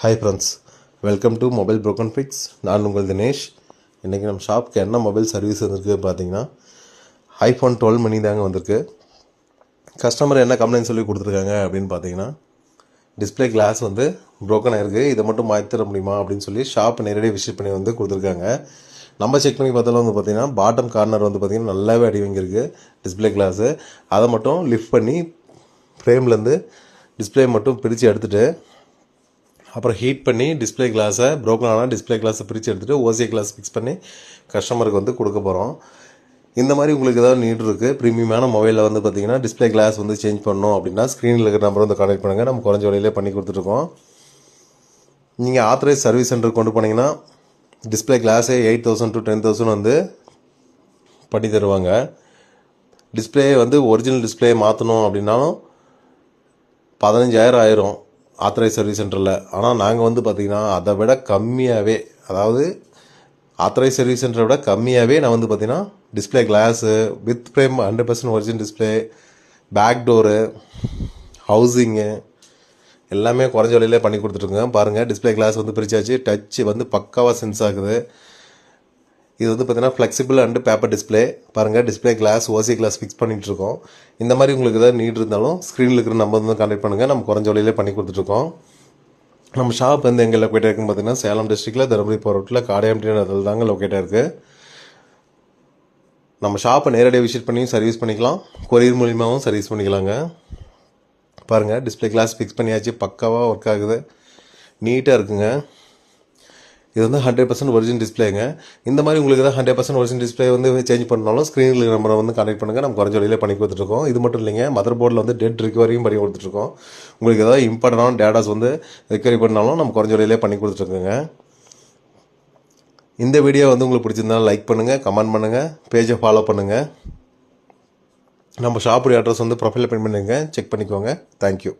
Hi friends, welcome to mobile broken fix. நான் உங்கள் தினேஷ். இன்றைக்கி நம்ம ஷாப்புக்கு என்ன மொபைல் சர்வீஸ் வந்திருக்கு பார்த்தீங்கன்னா, iPhone 12 mini தாங்க வந்திருக்கு. கஸ்டமர் என்ன கம்ப்ளைண்ட் சொல்லி கொடுத்துருக்காங்க அப்படின்னு பார்த்தீங்கன்னா, டிஸ்பிளே கிளாஸ் வந்து ப்ரோக்கன் ஆகிருக்கு, இதை மட்டும் மாற்றி தர முடியுமா அப்படின்னு சொல்லி ஷாப் நேரடியாக விசிட் பண்ணி வந்து கொடுத்துருக்காங்க. நம்ம செக் பண்ணி பார்த்தாலும் வந்து பார்த்திங்கன்னா பாட்டம் கார்னர் வந்து பார்த்திங்கன்னா நல்லாவே அடி வாங்கியிருக்கு டிஸ்பிளே கிளாஸு. அதை மட்டும் லிஃப்ட் பண்ணி ஃப்ரேம்லேருந்து டிஸ்பிளே மட்டும் பிரித்து எடுத்துகிட்டு அப்புறம் ஹீட் பண்ணி டிஸ்பிளே கிளாஸை ப்ரோக்கன் ஆனால் டிஸ்பிளே கிளாஸை பிரித்து எடுத்துகிட்டு ஓசிஏ கிளாஸ் ஃபிக்ஸ் பண்ணி கஸ்டமருக்கு வந்து கொடுக்க போகிறோம். இந்த மாதிரி உங்களுக்கு ஏதாவது நீட் இருக்குது, ப்ரீமியமான மொபைலில் வந்து பார்த்திங்கன்னா டிஸ்பிளே கிளாஸ் வந்து சேஞ்ச் பண்ணணும் அப்படின்னா ஸ்க்ரீனில் இருக்கிற நம்பர் வந்து கான்டெக்ட் பண்ணுங்கள். நம்ம குறைஞ்ச விலையிலே பண்ணி கொடுத்துட்ருக்கோம். நீங்கள் ஆத்தரைஸ் சர்வீஸ் சென்டருக்கு கொண்டு போனீங்கன்னா டிஸ்பிளே கிளாஸே 8,000 to 10,000 வந்து பண்ணி தருவாங்க. டிஸ்பிளே வந்து ஒரிஜினல் டிஸ்பிளே மாற்றணும் அப்படின்னாலும் 15,000 ஆயிரும் ஆத்தரைஸ் சர்வீஸ் சென்டரில். ஆனால் நாங்கள் வந்து பார்த்திங்கன்னா அதை விட கம்மியாகவே, அதாவது ஆத்தரைஸ் சர்வீஸ் சென்டரை விட கம்மியாகவே நான் வந்து பார்த்திங்கன்னா display glass with frame 100% original display, back door, housing எல்லாமே குறைஞ்ச விலையிலே பண்ணி கொடுத்துட்ருக்கோங்க. பாருங்கள், டிஸ்பிளே கிளாஸ் வந்து பிரிச்சாச்சு, டச்சு வந்து பக்காவாக சென்ஸ் ஆகுது. இது வந்து பார்த்திங்கன்னா ஃப்ளெக்சிபிள் அண்டு பேப்பர் டிஸ்பிளே. பாருங்கள், display glass OCA glass fix பண்ணிகிட்ருக்கோம். இந்த மாதிரி உங்களுக்கு ஏதாவது நீட் இருந்தாலும் ஸ்க்ரீனில் இருக்கிற நம்பர் வந்து கான்டெக்ட் பண்ணுங்கள். நம்ம குறைஞ்ச விலையிலே பண்ணி கொடுத்துட்ருக்கோம். நம்ம ஷாப் வந்து எங்கே லொக்கேட் இருக்குன்னு பார்த்தீங்கன்னா சேலம் டிஸ்ட்ரிக்டில் தருமபுரி போகிற ரோட்டில் காடையாம்பட்டின அதில் தாங்க லொக்கேட்டாக இருக்குது. நம்ம ஷாப்பை நேரடியாக விசிட் பண்ணி சர்வீஸ் பண்ணிக்கலாம், கொரியர் மூலியமாகவும் சர்வீஸ் பண்ணிக்கலாங்க. பாருங்கள், டிஸ்பிளே கிளாஸ் ஃபிக்ஸ் பண்ணியாச்சு, பக்காவாக ஒர்க் ஆகுது, நீட்டாக இருக்குங்க. இது வந்து 100% ஒரிஜினல் டிஸ்பிளேங்க. இந்த மாதிரி உங்களுக்கு தான் 100% ஒரிஜினல் டிஸ்பிளே வந்து சேஞ்ச் பண்ணாலும் ஸ்க்ரீனில் நம்பரை வந்து கான்டெக்ட் பண்ணுங்கள். நம்ம குறைஞ்ச விலையிலே பண்ணி கொடுத்துட்ருக்கோம். இது மட்டும் இல்லைங்க, மதர் போர்டில் வந்து டெட் ரிகவரியும் பண்ணி கொடுத்துட்ருக்கோம். உங்களுக்கு ஏதாவது இம்பார்ட்டண்டான டேட்டாஸ் வந்து ரிகவரி பண்ணாலும் நம்ம குறைஞ்ச விலையிலே பண்ணி கொடுத்துட்ருக்கோங்க. இந்த வீடியோ வந்து உங்களுக்கு பிடிச்சிருந்தாலும் லைக் பண்ணுங்கள், கமெண்ட் பண்ணுங்கள், பேஜை ஃபாலோ பண்ணுங்கள். நம்ம ஷாப்புடைய அட்ரஸ் வந்து ப்ரொஃபைலில் பின் பண்ணுங்க, செக் பண்ணிக்கோங்க. தேங்க்யூ.